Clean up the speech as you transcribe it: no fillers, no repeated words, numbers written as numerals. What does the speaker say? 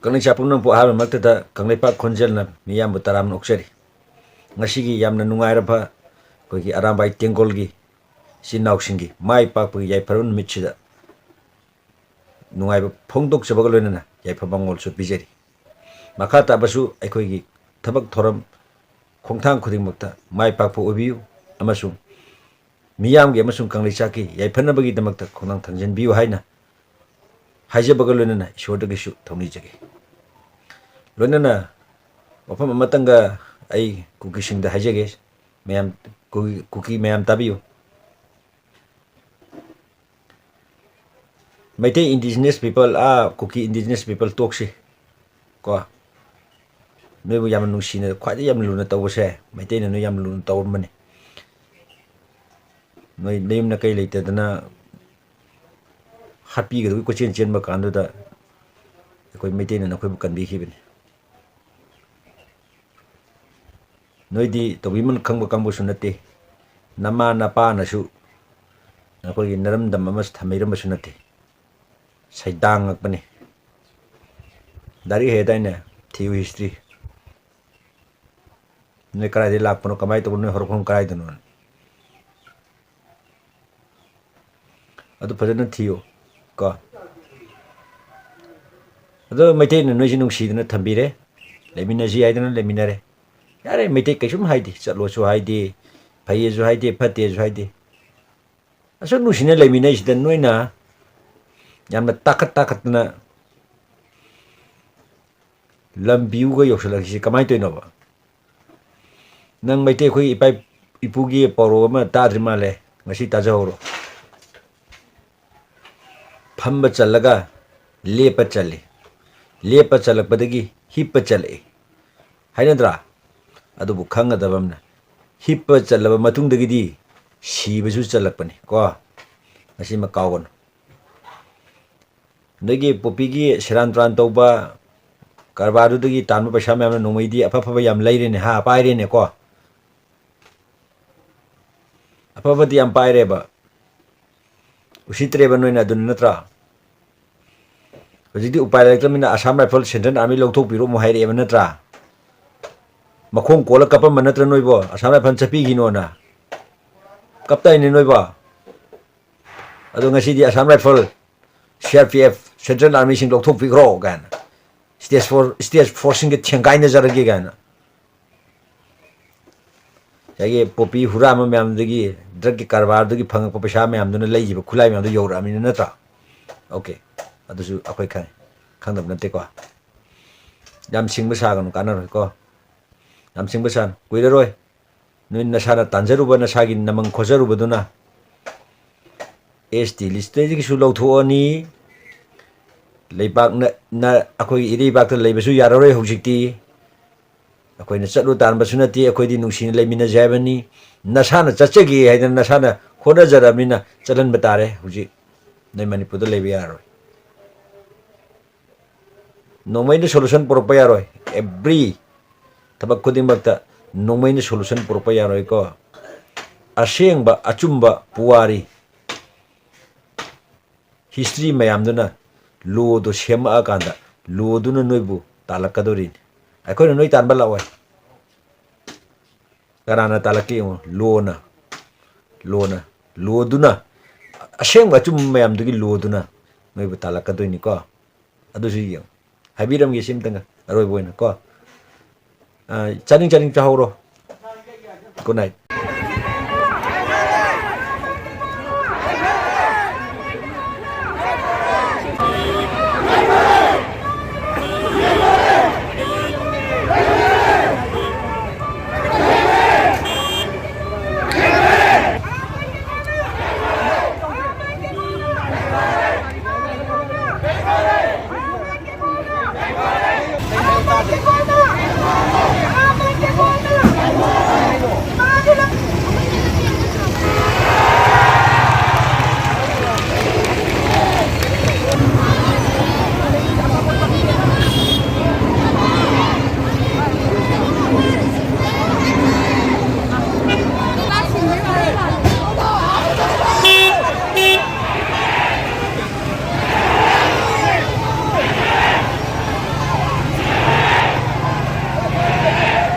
Kanglai chapum nang po haram makta kanglai pak khonjel na miyam butaram nokseri ngasigi yamna nungai raba kogi arambai tengol gi sinau singi mai pak pu yai parun michida nungai ba phongdok chabaga loina yai phamangol su bijeri makha ta basu aikoi gi thabak thoram khongthang khuding makta mai pak pu obiu amasung miyam gi amasung kanglai chaki yai phanabagi damakta khonang thangjen biu haina haije baga loina ishwar da gisu thongni jage loina wafam amatanga ai kuki sing da haije mayam kuki mayam tabiu Maite indigenous people kuki indigenous people tokshi ko noi bu yam nu sine khwai yam lu na taw se maite na noi yam lu na taw mane noi neim na kai leite dana happy ga ko chen chen ma kan da ko maite na ko bu kan bi khibin noi di to bi man khang ba kang bu sunate nama na pa na su na ko naram dam mas thamairam sunate saidang ngakpani dari hedaina thiu history ne karai de lakpano kamai to ne horkhon karai dano adu phajana thiu ko adu maite ne noi jinung sidna thambire lemina ji aidana leminare yare maite kaisum haidi chalo chu haidi phaiye ju haidi phate ju haidi aso nu sine lemina is den noina yamna takat na lambiu ga yoksala si kamai to no ba nang maite khoi ipai ipugi poro ma tadri male ngasi tajawro phamba chalaga lepa chalak badagi hippa chale hainadra adu bu khanga dabamna hippa chalaba matung dagi di sibasu chalakpani ko ngasi ma kawon nagi popigi serantran tauba karbaru dagi tanba paisa me amna nomaidi apa yam lairene ha pairene ko apa di am paire ba usitre ba noina dun natra hojidi upai lektamina Assam Rifle Central Army longthok biro mo haire ba natra makhong kola kapa manatra noibo Assam Rifle chapi gino na kaptai ni noiba adu ngasi di Assam Rifle CRPF Central Army sing longthok biro gan stage forcing ke thengai na jarage gan yage popi hura ma myam dagi drug ki karbar dagi phang pa paisa myam duna lei jiba khulai myam du yor ami na tra okay adusu akhoi khang dab nate ko yam singba sa gan kanar ko yam singba san kuira roi noi na sana tanjaru ba na sagi namang khojaru baduna ST list ji su lau tho ani leibak na akhoi iri bak ta leibasu yararoi hojikti akoina chatlu tan basunati akoidi nungsin leimina jaibani nasana chachagi haidana nasana khona jaramina chalan batare huji nei manipur da leibi yaroi nomaina solution porpa yaroi every tabak khuding bakta nomaina solution porpa yaroi ko asengba achumba puari history mayam duna lo do shema akanda lo duna noibu talakadorin akoina noi tan balawai karana talaki lona loduna aseng bachum mayam dugi loduna noi bu talaka doini ko adu si yo habiram gi sim tanga aroi boina ko chaning chahoro good night